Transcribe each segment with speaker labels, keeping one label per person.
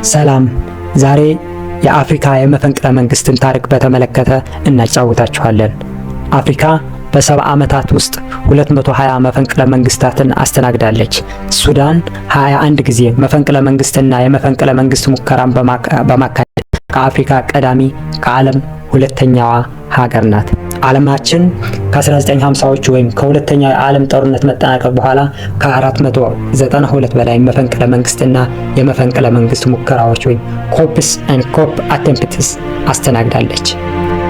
Speaker 1: ሰላም። ዛሬ የአፍሪካ የመፈንቅለ መንግስትን ታሪክ በተመለከተ እናጫውታችኋለን። አፍሪካ በ70 ዓመታት ውስጥ 220 መፈንቅለ መንግስታትን አስተናግዳለች። ሱዳን 21 ጊዜ መፈንቅለ መንግስትና የመፈንቅለ መንግስት ሙከራን በማካሄድ ከአፍሪካ ቀዳሚ ከዓለም ሁለተኛዋ ሀገር ናት። ዓለማችን ከ1950ዎቹ ወይም ከሁለተኛው የዓለም ጦርነት መጠናቀቅ በኋላ ከ492 በላይ መፈንቅለ መንግስትና የመፈንቅለ መንግስት ሙከራዎች ወይም ኮፕስ ኤንድ ኮፕ አቴምፕትስ አስተናግዳለች።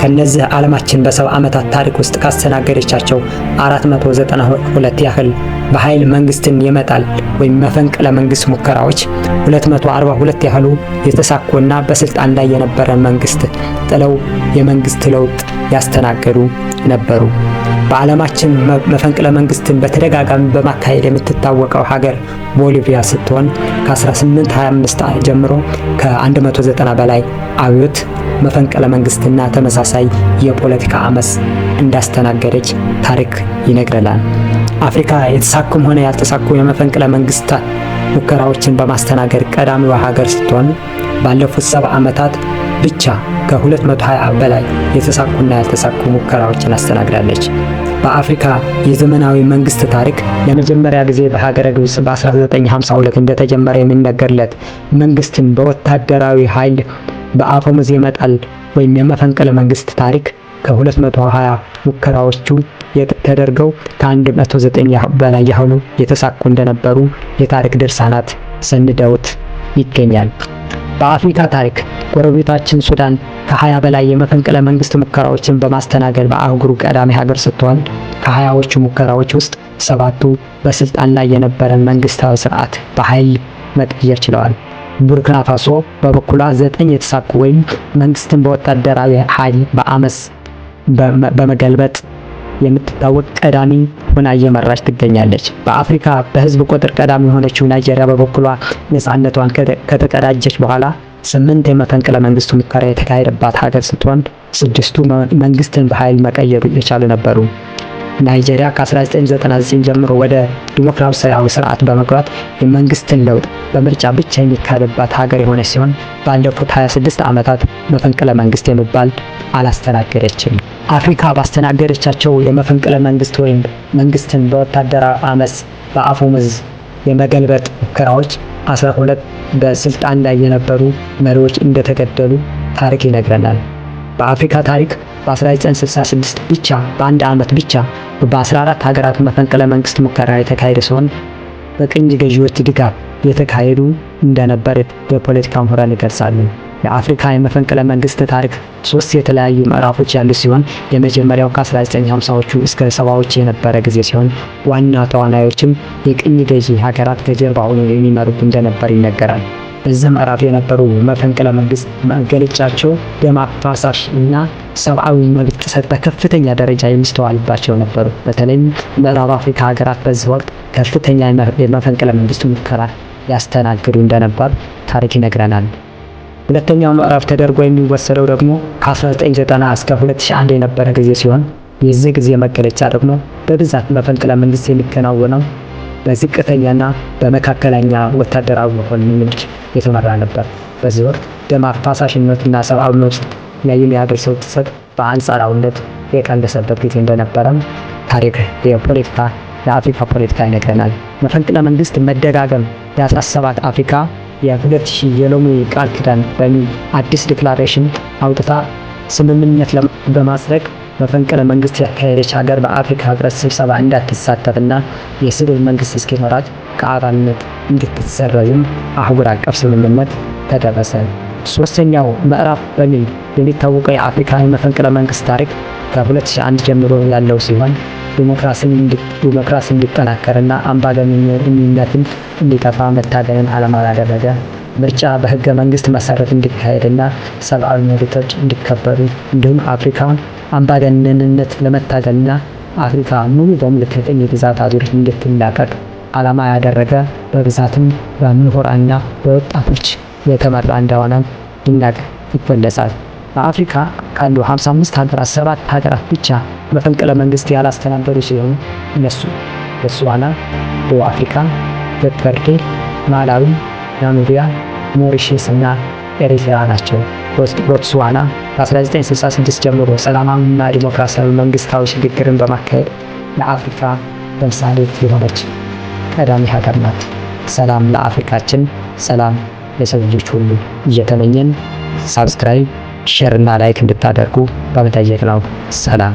Speaker 1: ከነዚህ ዓለማችን በ70 ዓመታት ታሪክ ውስጥ ካስተናገደቻቸው 492 ያህል በኃይል መንግስትን የመጣል ወይም መፈንቅለ መንግስት ሙከራዎች 242 ያህሉ የተሳኩና በስልጣን ላይ የነበረን መንግስት ጥለው የመንግስት ለውጥ ያስተናገዱ ነበሩ። በዓለማችን መፈንቅለ መንግስትን በተደጋጋሚ በማካሄድ የምትታወቀው ሀገር ቦሊቪያ ስትሆን ከ1825 ጀምሮ ከ190 በላይ አብዮት መፈንቅለ መንግስትና ተመሳሳይ የፖለቲካ አመጽ እንዳስተናገደች ታሪክ ይነግረናል። አፍሪካ የተሳኩም ሆነ ያልተሳኩ የመፈንቅለ መንግስት ሙከራዎችን በማስተናገድ ቀዳሚዋ ሀገር ስትሆን ባለፉት 70 ዓመታት ብቻ ከ220 በላይ የተሳኩና ያልተሳኩ ሙከራዎችን አስተናግዳለች። በአፍሪካ የዘመናዊ መንግስት ታሪክ ለመጀመሪያ ጊዜ በሀገረ ግብጽ በ1952 እንደተጀመረ የሚነገርለት መንግስትን በወታደራዊ ኃይል በአፈሙዝ የመጣል ወይም የመፈንቅለ መንግስት ታሪክ ከ220 ሙከራዎቹ ተደርገው ከ109 በላይ ያህሉ የተሳኩ እንደነበሩ የታሪክ ድርሳናት ሰንደውት ይገኛል። በአፍሪካ ታሪክ ጎረቤታችን ሱዳን ከ20 በላይ የመፈንቅለ መንግስት ሙከራዎችን በማስተናገድ በአህጉሩ ቀዳሚ ሀገር ስትሆን ከ20ዎቹ ሙከራዎች ውስጥ 7ቱ በስልጣን ላይ የነበረን መንግስታዊ ስርዓት በኃይል መቀየር ችለዋል። ቡርኪና ፋሶ በበኩሏ 9 የተሳኩ ወይም መንግስትን በወታደራዊ ኃይል በአመጽ በመገልበጥ የምትታወቅ ቀዳሚ ሆና እየመራች ትገኛለች። በአፍሪካ በህዝብ ቁጥር ቀዳሚ የሆነችው ናይጄሪያ በበኩሏ ነፃነቷን ከተቀዳጀች በኋላ 8 የመፈንቅለ መንግስት ሙከራ የተካሄደባት ሀገር ስትሆን 6ቱ መንግስትን በኃይል መቀየር የቻሉ ነበሩ። ናይጄሪያ ከ1999 ጀምሮ ወደ ዲሞክራሲያዊ ስርዓት በመግባት የመንግስትን ለውጥ በምርጫ ብቻ የሚካሄድባት ሀገር የሆነች ሲሆን ባለፉት 26 ዓመታት መፈንቅለ መንግስት የሚባል አላስተናገደችም። አፍሪካ ባስተናገደቻቸው የመፈንቅለ መንግስት ወይም መንግስትን በወታደራዊ አመጽ በአፈሙዝ የመገልበጥ ሙከራዎች 12 በስልጣን ላይ የነበሩ መሪዎች እንደተገደሉ ታሪክ ይነግረናል። በአፍሪካ ታሪክ በ1966 ብቻ በአንድ ዓመት ብቻ በ14 ሀገራት መፈንቅለ መንግስት ሙከራ የተካሄደ ሲሆን በቅኝ ገዢዎች ድጋፍ የተካሄዱ እንደነበር የፖለቲካ ምሁራን ይገልጻሉ። የአፍሪካ የመፈንቅለ መንግስት ታሪክ 3 የተለያዩ ምዕራፎች ያሉት ሲሆን የመጀመሪያው ከ1950ዎቹ እስከ 70ዎቹ የነበረ ጊዜ ሲሆን ዋና ተዋናዮችም የቅኝ ገዢ ሀገራት ከጀርባ ሆነው የሚመሩት እንደነበር ይነገራል። በዚህ ምዕራፍ የነበሩ መፈንቅለ መንግስት መገለጫቸው ደም አፋሳሽ እና ሰብአዊ መብት ጥሰት በከፍተኛ ደረጃ የሚስተዋልባቸው ነበሩ። በተለይም ምዕራብ አፍሪካ ሀገራት በዚህ ወቅት ከፍተኛ የመፈንቅለ መንግስት ሙከራ ያስተናግዱ እንደነበር ታሪክ ይነግረናል። ሁለተኛው ምዕራፍ ተደርጎ የሚወሰደው ደግሞ ከ1990 እስከ 2001 የነበረ ጊዜ ሲሆን የዚህ ጊዜ መገለጫ ደግሞ በብዛት መፈንቅለ መንግስት የሚከናወነው በዝቅተኛና በመካከለኛ ወታደራዊ መኮንኖች የተመራ ነበር። በዚህ ወቅት ደም አፋሳሽነትና ሰብአዊ መብት ላይ የሚያደርሰው ጥሰት በአንጻራዊነት የቀነሰበት ጊዜ እንደነበረም ታሪክ የአፍሪካ ፖለቲካ ይነግረናል። መፈንቅለ መንግስት መደጋገም ያሳሰባት አፍሪካ የ2000 የሎሚ ቃል ኪዳን በሚል አዲስ ዲክላሬሽን አውጥታ ስምምነት በማጽደቅ መፈንቅለ መንግስት ያካሄደች ሀገር በአፍሪካ ህብረት ስብሰባ እንዳትሳተፍና የሲቪል መንግስት እስኪኖራት ከአባልነት እንድትሰረዝም አህጉር አቀፍ ስምምነት ተደረሰ። ሶስተኛው ምዕራፍ በሚል የሚታወቀው የአፍሪካ መፈንቅለ መንግስት ታሪክ ከ2001 ጀምሮ ያለው ሲሆን ዲሞክራሲ እንዲጠናከርና አምባገነንነትን እንዲጠፋ መታገልን ዓላማ ያደረገ ምርጫ በህገ መንግስት መሰረት እንዲካሄድና ሰብአዊ መብቶች እንዲከበሩ እንዲሁም አፍሪካ አምባገነንነት ለመታገልና አፍሪካ ሙሉ በሙሉ ከቅኝ ግዛት አዙሪት እንድትላቀቅ ዓላማ ያደረገ በብዛትም በምሁራንና በወጣቶች የተመራ እንደሆነ ይገለጻል። በአፍሪካ ካሉ 55 ሀገራት 7 ሀገራት ብቻ መፈንቅለ መንግስት ያላስተናገዱ ሲሆኑ እነሱ ቦትስዋና፣ ደቡብ አፍሪካ፣ ኬፕ ቨርዴ፣ ማላዊ፣ ናሚቢያ፣ ሞሪሸስ እና ኤሪትሪያ ናቸው። ቦትስዋና ከ1966 ጀምሮ ሰላማዊና ዲሞክራሲያዊ መንግስታዊ ሽግግርን በማካሄድ ለአፍሪካ ተምሳሌ የሆነች ቀዳሚ ሀገር ናት። ሰላም ለአፍሪካችን፣ ሰላም ለሰው ልጆች ሁሉ እየተመኘን ሳብስክራይብ፣ ሼር እና ላይክ እንድታደርጉ በመጠየቅ ነው። ሰላም።